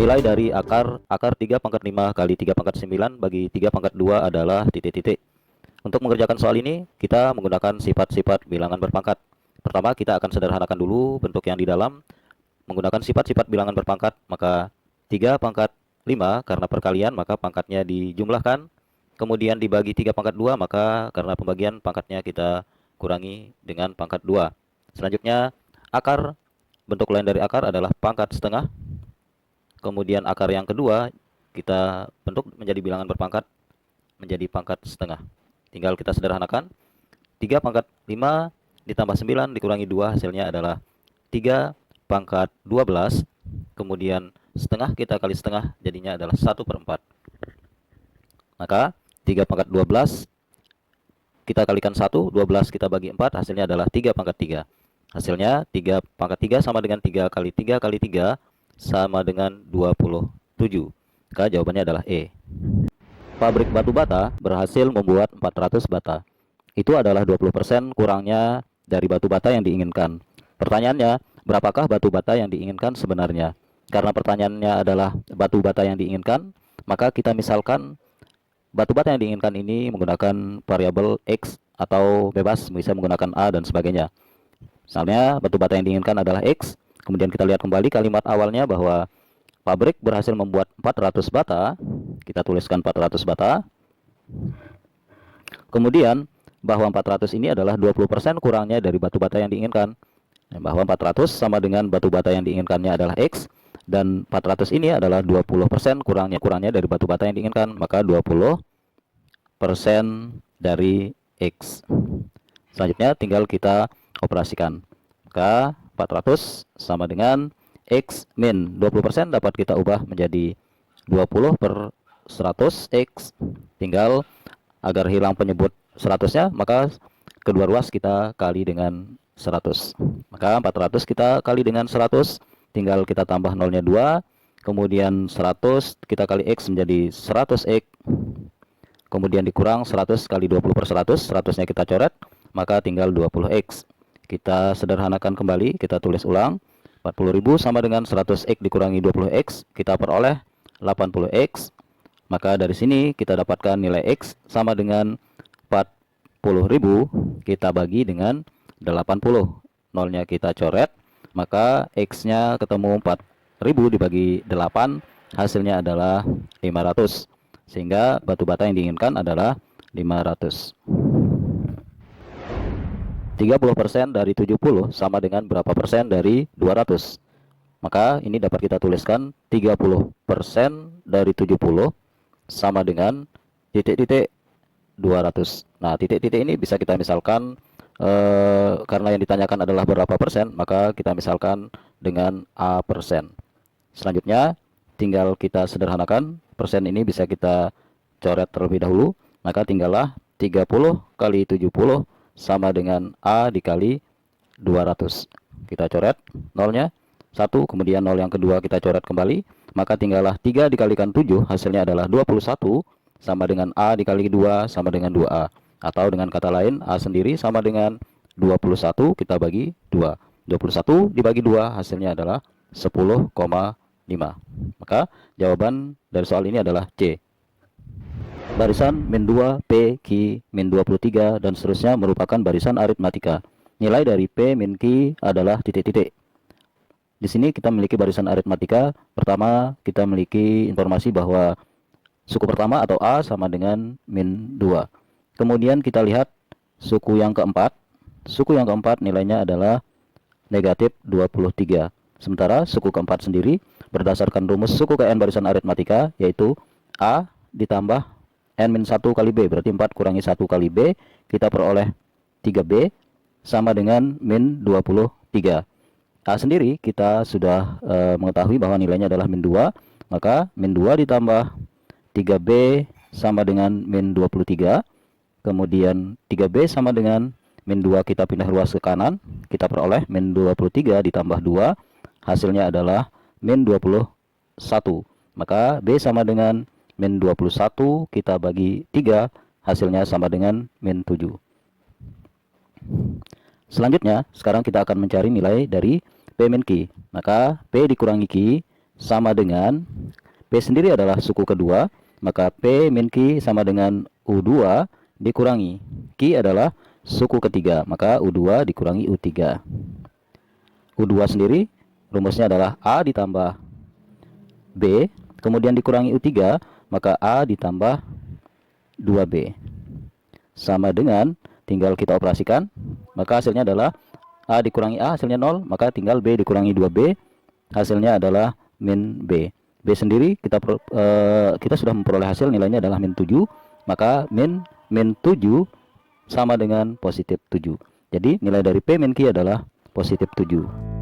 Nilai dari akar 3 pangkat 5 kali 3 pangkat 9 bagi 3 pangkat 2 adalah titik-titik. Untuk mengerjakan soal ini, kita menggunakan sifat-sifat bilangan berpangkat. Pertama, kita akan sederhanakan dulu bentuk yang di dalam. Menggunakan sifat-sifat bilangan berpangkat, maka 3 pangkat 5 karena perkalian, maka pangkatnya dijumlahkan. Kemudian dibagi 3 pangkat 2, maka karena pembagian pangkatnya kita kurangi dengan pangkat 2. Selanjutnya, akar, bentuk lain dari akar adalah pangkat setengah. Kemudian akar yang kedua kita bentuk menjadi bilangan berpangkat menjadi pangkat setengah. Tinggal kita sederhanakan. 3 pangkat 5 ditambah 9 dikurangi 2 hasilnya adalah 3 pangkat 12. Kemudian setengah kita kali setengah jadinya adalah 1/4. Maka 3 pangkat 12 kita kalikan 1, 12 kita bagi 4 hasilnya adalah 3 pangkat 3. Hasilnya 3 pangkat 3 sama dengan 3 kali 3 kali 3 sama dengan 27. Maka jawabannya adalah E. Pabrik batu bata berhasil membuat 400 bata. Itu adalah 20% kurangnya dari batu bata yang diinginkan. Pertanyaannya, berapakah batu bata yang diinginkan sebenarnya? Karena pertanyaannya adalah batu bata yang diinginkan, maka kita misalkan batu bata yang diinginkan ini menggunakan variabel X atau bebas, bisa menggunakan A dan sebagainya. Misalnya batu bata yang diinginkan adalah X. Kemudian kita lihat kembali kalimat awalnya bahwa pabrik berhasil membuat 400 bata. Kita tuliskan 400 bata. Kemudian bahwa 400 ini adalah 20% kurangnya dari batu bata yang diinginkan. Bahwa 400 sama dengan batu bata yang diinginkannya adalah X. Dan 400 ini adalah 20% kurangnya dari batu bata yang diinginkan. Maka 20% dari X. Selanjutnya tinggal kita operasikan. Maka 400 sama dengan X min 20% dapat kita ubah menjadi 20 per 100 X. Tinggal agar hilang penyebut 100-nya, maka kedua ruas kita kali dengan 100. Maka 400 kita kali dengan 100, tinggal kita tambah nolnya 2. Kemudian 100 kita kali X menjadi 100X. Kemudian dikurang 100 kali 20 per 100, 100-nya kita coret, maka tinggal 20X. Kita sederhanakan kembali, kita tulis ulang. 40.000 sama dengan 100X dikurangi 20X, kita peroleh 80X. Maka dari sini kita dapatkan nilai X sama dengan 40.000 kita bagi dengan 80. Nolnya kita coret, maka X-nya ketemu 4.000 dibagi 8, hasilnya adalah 500. Sehingga batu bata yang diinginkan adalah 500. 30% dari 70 sama dengan berapa persen dari 200? Maka ini dapat kita tuliskan 30% dari 70 sama dengan titik-titik 200. Nah, titik-titik ini bisa kita misalkan karena yang ditanyakan adalah berapa persen, maka kita misalkan dengan A persen. Selanjutnya tinggal kita sederhanakan. Persen ini bisa kita coret terlebih dahulu. Maka tinggallah 30 kali 70 sama dengan A dikali 200. Kita coret nolnya 1, kemudian nol yang kedua kita coret kembali. Maka tinggallah 3 dikalikan 7, hasilnya adalah 21 sama dengan A dikali 2 sama dengan 2A. Atau dengan kata lain, A sendiri sama dengan 21 kita bagi 2. 21 dibagi 2 hasilnya adalah 10,5. Maka jawaban dari soal ini adalah C. Barisan min 2, P, Q, min 23, dan seterusnya merupakan barisan aritmatika. Nilai dari P min Q adalah titik-titik. Di sini kita memiliki barisan aritmatika. Pertama, kita memiliki informasi bahwa suku pertama atau A sama dengan min 2. Kemudian kita lihat suku yang keempat. Suku yang keempat nilainya adalah negatif 23. Sementara suku keempat sendiri berdasarkan rumus suku KN barisan aritmatika, yaitu A ditambah N-1 kali B, berarti 4 kurangi 1 kali B, kita peroleh 3B sama dengan min 23. A sendiri kita sudah mengetahui bahwa nilainya adalah min 2, maka min 2 ditambah 3B sama dengan min 23. Kemudian 3B sama dengan min 2, kita pindah ruas ke kanan, kita peroleh min 23 ditambah 2, hasilnya adalah min 21. Maka B sama dengan min 21 kita bagi 3, hasilnya sama dengan min 7. Selanjutnya, sekarang kita akan mencari nilai dari P min Q. Maka P dikurangi Q sama dengan P sendiri adalah suku kedua, maka P min Q sama dengan U2 dikurangi Q adalah suku ketiga, maka U2 dikurangi U3. U2 sendiri rumusnya adalah A ditambah B, kemudian dikurangi U3, maka A ditambah 2B. Sama dengan, tinggal kita operasikan, maka hasilnya adalah A dikurangi A, hasilnya 0, maka tinggal B dikurangi 2B, hasilnya adalah min B. B sendiri kita sudah memperoleh hasil, nilainya adalah min 7, maka min 7 sama dengan positif 7. Jadi nilai dari P min Q adalah positif 7.